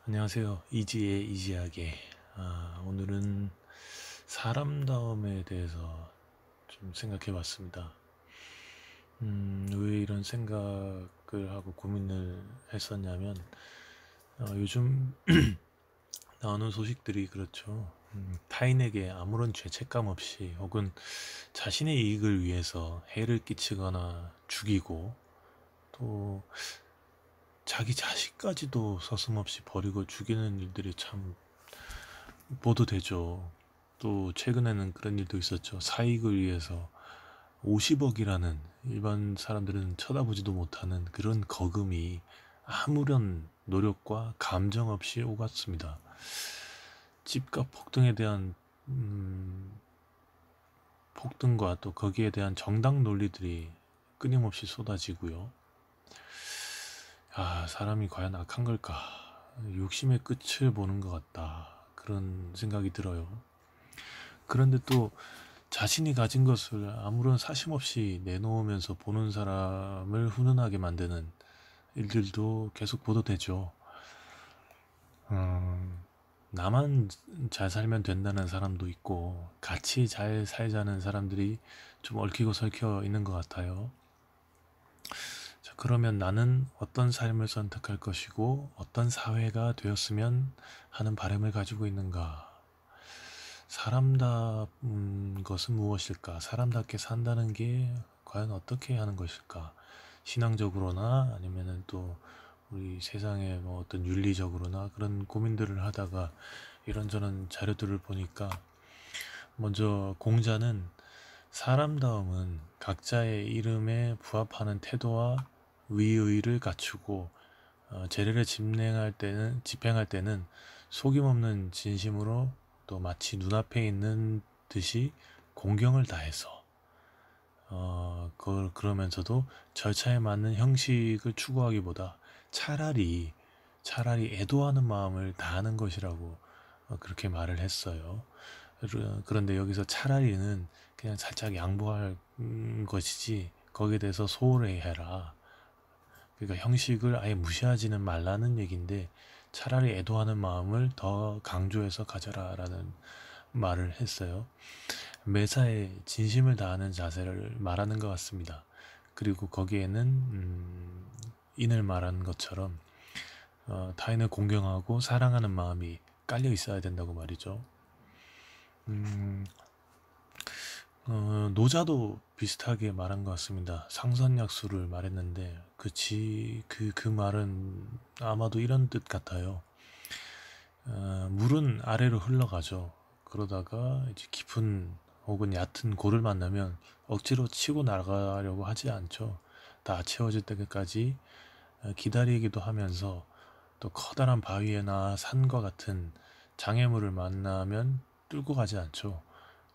안녕하세요. 이지의 이지하게. 오늘은 사람다움에 대해서 좀 생각해 봤습니다. 왜 이런 생각을 하고 고민을 했었냐면, 요즘 나오는 소식들이 그렇죠. 타인에게 아무런 죄책감 없이 혹은 자신의 이익을 위해서 해를 끼치거나 죽이고 또 자기 자식까지도 서슴없이 버리고 죽이는 일들이 참 보도되죠. 또 최근에는 그런 일도 있었죠. 사익을 위해서 50억이라는 일반 사람들은 쳐다보지도 못하는 그런 거금이 아무런 노력과 감정 없이 오갔습니다. 집값 폭등에 대한 폭등과 또 거기에 대한 정당 논리들이 끊임없이 쏟아지고요. 사람이 과연 악한 걸까? 욕심의 끝을 보는 것 같다. 그런 생각이 들어요. 그런데 또 자신이 가진 것을 아무런 사심 없이 내놓으면서 보는 사람을 훈훈하게 만드는 일들도 계속 보도되죠. 나만 잘 살면 된다는 사람도 있고 같이 잘 살자는 사람들이 좀 얽히고 설켜 있는 것 같아요. 자, 그러면 나는 어떤 삶을 선택할 것이고 어떤 사회가 되었으면 하는 바람을 가지고 있는가? 사람다운 것은 무엇일까? 사람답게 산다는 게 과연 어떻게 하는 것일까? 신앙적으로나 아니면은 또 우리 세상의 뭐 어떤 윤리적으로나 그런 고민들을 하다가 이런저런 자료들을 보니까 먼저 공자는 사람다움은 각자의 이름에 부합하는 태도와 위의를 갖추고 재래를 집행할 때는 속임없는 진심으로 또 마치 눈앞에 있는 듯이 공경을 다해서 그러면서도 절차에 맞는 형식을 추구하기보다 차라리 애도하는 마음을 다하는 것이라고 그렇게 말을 했어요. 그런데 여기서 차라리는 그냥 살짝 양보할 것이지 거기에 대해서 소홀히 해라. 그러니까 형식을 아예 무시하지는 말라는 얘기인데 차라리 애도하는 마음을 더 강조해서 가져라라는 말을 했어요. 매사에 진심을 다하는 자세를 말하는 것 같습니다. 그리고 거기에는 인을 말하는 것처럼 타인을 공경하고 사랑하는 마음이 깔려 있어야 된다고 말이죠. 음, 노자도 비슷하게 말한 것 같습니다. 상선약수를 말했는데 그 말은 아마도 이런 뜻 같아요. 물은 아래로 흘러가죠. 그러다가 이제 깊은 혹은 얕은 골을 만나면 억지로 치고 나가려고 하지 않죠. 다 채워질 때까지 기다리기도 하면서 또 커다란 바위나 산과 같은 장애물을 만나면 뚫고 가지 않죠.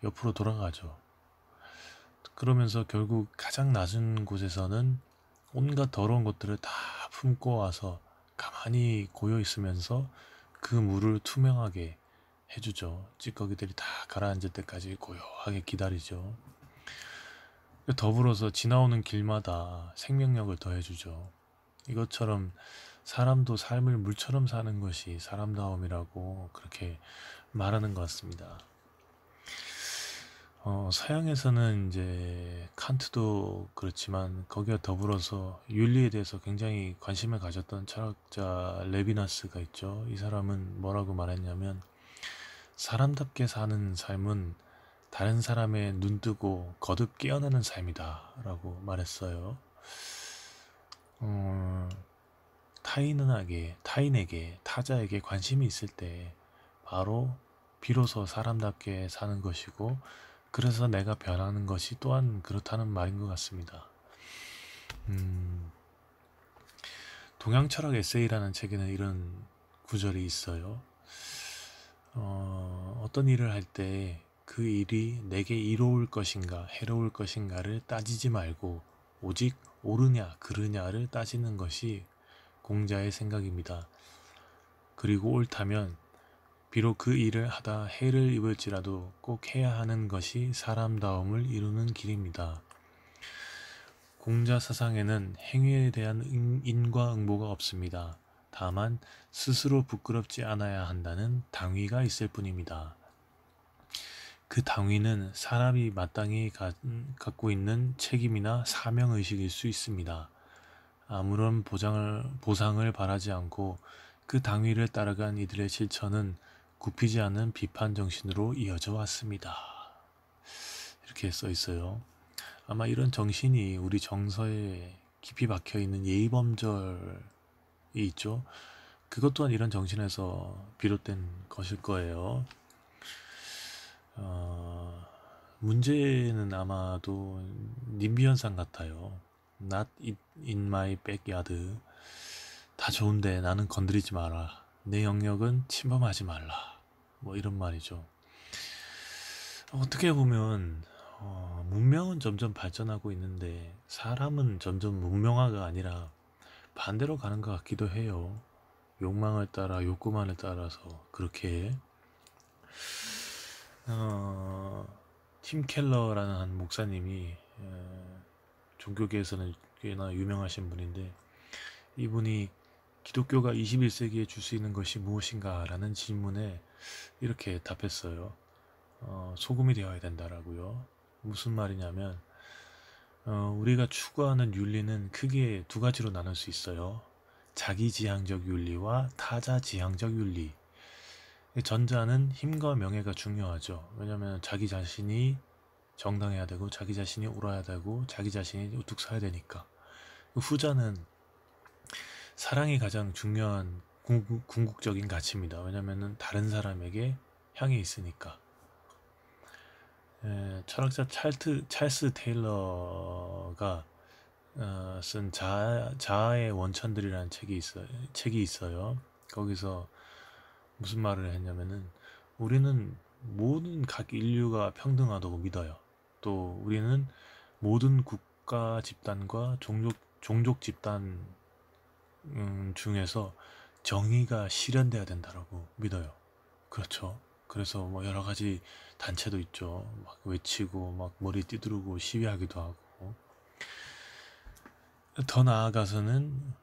옆으로 돌아가죠. 그러면서 결국 가장 낮은 곳에서는 온갖 더러운 것들을 다 품고 와서 가만히 고여 있으면서 그 물을 투명하게 해주죠. 찌꺼기들이 다 가라앉을 때까지 고요하게 기다리죠. 더불어서 지나오는 길마다 생명력을 더해주죠. 이것처럼 사람도 삶을 물처럼 사는 것이 사람다움이라고 그렇게 말하는 것 같습니다. 서양에서는 이제 칸트도 그렇지만 거기와 더불어서 윤리에 대해서 굉장히 관심을 가졌던 철학자 레비나스가 있죠. 이 사람은 뭐라고 말했냐면 사람답게 사는 삶은 다른 사람의 눈뜨고 거듭 깨어나는 삶이다 라고 말했어요. 타인에게 타자에게 관심이 있을 때 바로 비로소 사람답게 사는 것이고 그래서 내가 변하는 것이 또한 그렇다는 말인 것 같습니다. 동양철학 에세이라는 책에는 이런 구절이 있어요. 어떤 일을 할 때 그 일이 내게 이로울 것인가 해로울 것인가를 따지지 말고 오직 옳으냐 그르냐를 따지는 것이 공자의 생각입니다. 그리고 옳다면 비록 그 일을 하다 해를 입을지라도 꼭 해야 하는 것이 사람다움을 이루는 길입니다. 공자 사상에는 행위에 대한 인과응보가 없습니다. 다만 스스로 부끄럽지 않아야 한다는 당위가 있을 뿐입니다. 그 당위는 사람이 마땅히 갖고 있는 책임이나 사명의식일 수 있습니다. 아무런 보상을 바라지 않고 그 당위를 따라간 이들의 실천은 굽히지 않는 비판 정신으로 이어져 왔습니다. 이렇게 써 있어요. 아마 이런 정신이 우리 정서에 깊이 박혀 있는 예의범절이 있죠. 그것 또한 이런 정신에서 비롯된 것일 거예요. 문제는 아마도 님비 현상 같아요. Not in my backyard. 다 좋은데 나는 건드리지 마라. 내 영역은 침범하지 말라. 뭐 이런 말이죠. 어떻게 보면 문명은 점점 발전하고 있는데 사람은 점점 문명화가 아니라 반대로 가는 것 같기도 해요. 욕망을 따라 욕구만을 따라서 그렇게 팀 켈러라는 한 목사님이 종교계에서는 꽤나 유명하신 분인데 이분이 기독교가 21세기에 줄 수 있는 것이 무엇인가 라는 질문에 이렇게 답했어요. 소금이 되어야 된다라고요. 무슨 말이냐면 우리가 추구하는 윤리는 크게 두 가지로 나눌 수 있어요. 자기지향적 윤리와 타자지향적 윤리. 전자는 힘과 명예가 중요하죠. 왜냐하면 자기 자신이 정당해야 되고 자기 자신이 옳아야 되고 자기 자신이 우뚝 서야 되니까. 후자는 사랑이 가장 중요한 궁극적인 가치입니다. 왜냐하면 다른 사람에게 향해 있으니까. 철학자 찰스 테일러가 쓴 자아의 원천들이라는 책이 있어요. 거기서 무슨 말을 했냐면은 우리는 모든 각 인류가 평등하다고 믿어요. 또 우리는 모든 국가 집단과 종족 집단 중에서 정의가 실현돼야 된다고 믿어요. 그렇죠. 그래서 뭐 여러 가지 단체도 있죠. 막 외치고 막 머리 띠두르고 시위하기도 하고. 더 나아가서는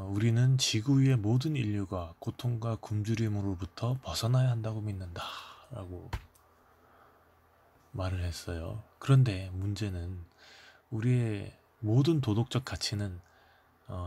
우리는 지구 위의 모든 인류가 고통과 굶주림으로부터 벗어나야 한다고 믿는다 라고 말을 했어요. 그런데 문제는 우리의 모든 도덕적 가치는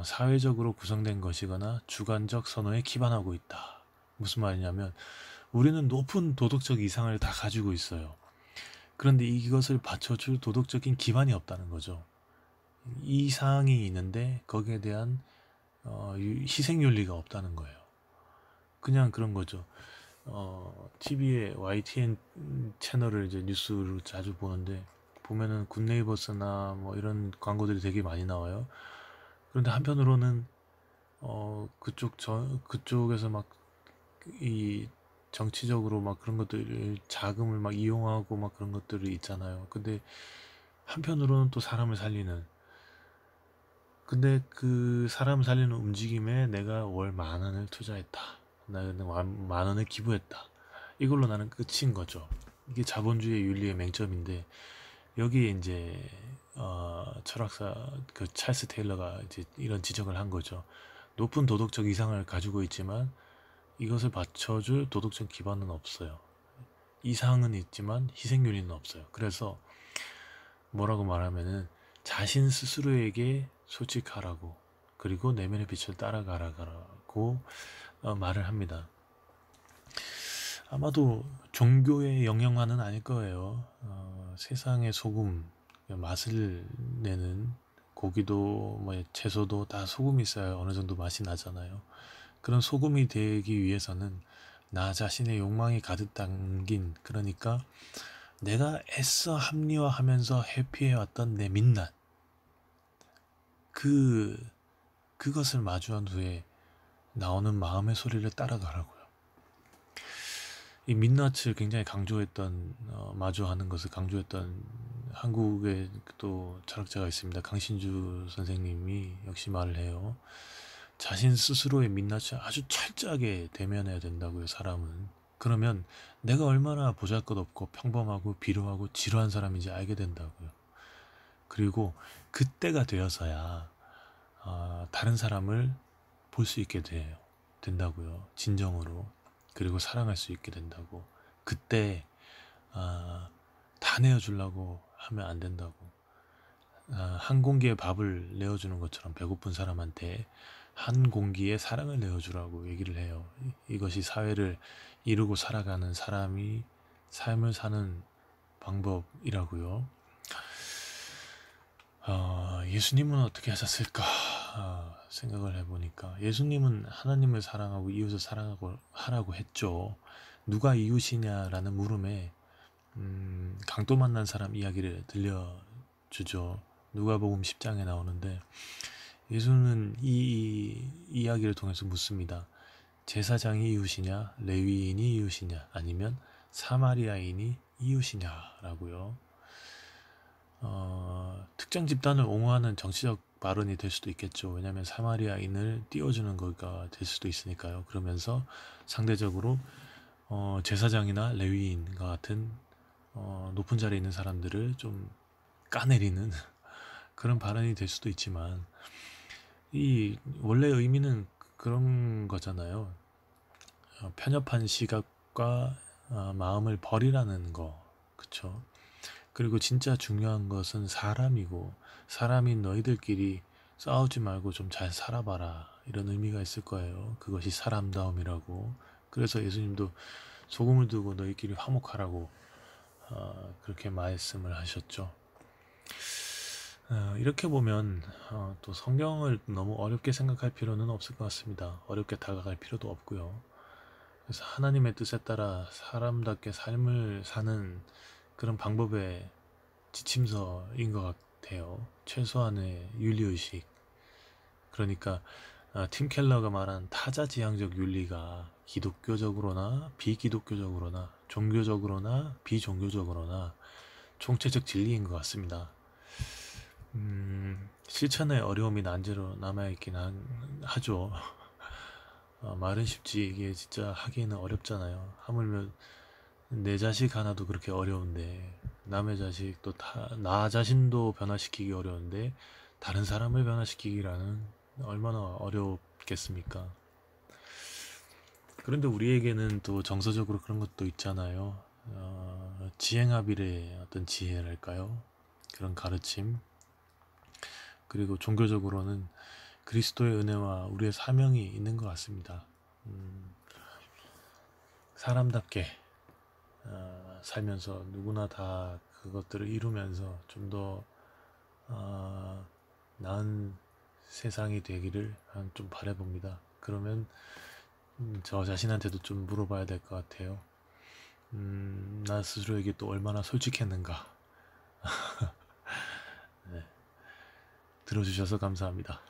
사회적으로 구성된 것이거나 주관적 선호에 기반하고 있다. 무슨 말이냐면 우리는 높은 도덕적 이상을 다 가지고 있어요. 그런데 이것을 받쳐줄 도덕적인 기반이 없다는 거죠. 이상이 있는데 거기에 대한 희생윤리가 없다는 거예요. 그냥 그런 거죠. TV에 YTN 채널을 이제 뉴스로 자주 보는데 보면은 굿네이버스나 뭐 이런 광고들이 되게 많이 나와요. 그런데 한편으로는 그쪽에서 막 이 정치적으로 막 그런 것들 자금을 막 이용하고 막 그런 것들이 있잖아요. 근데 한편으로는 또 사람을 살리는. 근데 그 사람 살리는 움직임에 내가 월 10,000원을 투자했다. 나는 10,000원을 기부했다. 이걸로 나는 끝인 거죠. 이게 자본주의 윤리의 맹점인데 여기에 이제 철학사 그 찰스 테일러가 이제 이런 지적을 한 거죠. 높은 도덕적 이상을 가지고 있지만 이것을 받쳐줄 도덕적 기반은 없어요. 이상은 있지만 희생윤리는 없어요. 그래서 뭐라고 말하면은 자신 스스로에게 솔직하라고 그리고 내면의 빛을 따라가라고 말을 합니다. 아마도 종교의 영향만은 아닐 거예요. 세상의 소금, 맛을 내는 고기도 뭐 채소도 다 소금이 있어야 어느 정도 맛이 나잖아요. 그런 소금이 되기 위해서는 나 자신의 욕망이 가득 담긴, 그러니까 내가 애써 합리화하면서 회피해왔던 내 민낯, 그것을 마주한 후에 나오는 마음의 소리를 따라가라고요. 이 민낯을 굉장히 마주하는 것을 강조했던 한국의 또 철학자가 있습니다. 강신주 선생님이 역시 말을 해요. 자신 스스로의 민낯을 아주 철저하게 대면해야 된다고요, 사람은. 그러면 내가 얼마나 보잘것없고 평범하고 비루하고 지루한 사람인지 알게 된다고요. 그리고 그때가 되어서야 다른 사람을 볼 수 있게 돼요. 된다고요. 진정으로. 그리고 사랑할 수 있게 된다고. 그때 다 내어주려고 하면 안 된다고. 한 공기의 밥을 내어주는 것처럼 배고픈 사람한테 한 공기의 사랑을 내어주라고 얘기를 해요. 이것이 사회를 이루고 살아가는 사람이 삶을 사는 방법이라고요. 예수님은 어떻게 하셨을까 생각을 해보니까, 예수님은 하나님을 사랑하고 이웃을 사랑하고 하라고 했죠. 누가 이웃이냐라는 물음에 강도 만난 사람 이야기를 들려주죠. 누가복음 10장에 나오는데, 예수는 이 이야기를 통해서 묻습니다. 제사장이 이웃이냐, 레위인이 이웃이냐, 아니면 사마리아인이 이웃이냐라고요. 특정 집단을 옹호하는 정치적 발언이 될 수도 있겠죠. 왜냐하면 사마리아인을 띄워주는 거가 될 수도 있으니까요. 그러면서 상대적으로 제사장이나 레위인과 같은 높은 자리에 있는 사람들을 좀 까내리는 그런 발언이 될 수도 있지만, 이 원래 의미는 그런 거잖아요. 편협한 시각과 마음을 버리라는 거, 그쵸? 그리고 진짜 중요한 것은 사람이고, 사람인 너희들끼리 싸우지 말고 좀 잘 살아봐라, 이런 의미가 있을 거예요. 그것이 사람다움이라고. 그래서 예수님도 소금을 두고 너희끼리 화목하라고 그렇게 말씀을 하셨죠. 이렇게 보면 또 성경을 너무 어렵게 생각할 필요는 없을 것 같습니다. 어렵게 다가갈 필요도 없고요. 그래서 하나님의 뜻에 따라 사람답게 삶을 사는 그런 방법의 지침서인 것 같아요. 최소한의 윤리의식. 그러니까 팀 켈러가 말한 타자지향적 윤리가 기독교적으로나 비기독교적으로나 종교적으로나 비종교적으로나 총체적 진리인 것 같습니다. 실천의 어려움이 난제로 남아있긴 하죠. 말은 쉽지 이게 진짜 하기에는 어렵잖아요. 하물며 내 자식 하나도 그렇게 어려운데, 남의 자식도 나 자신도 변화시키기 어려운데 다른 사람을 변화시키기라는 얼마나 어렵겠습니까? 그런데 우리에게는 또 정서적으로 그런 것도 있잖아요. 지행합일의 어떤 지혜랄까요? 그런 가르침. 그리고 종교적으로는 그리스도의 은혜와 우리의 사명이 있는 것 같습니다. 사람답게 살면서 누구나 다 그것들을 이루면서 좀 더 나은 세상이 되기를 좀 바라봅니다. 그러면 저 자신한테도 좀 물어봐야 될 것 같아요. 나 스스로에게 또 얼마나 솔직했는가. 네. 들어주셔서 감사합니다.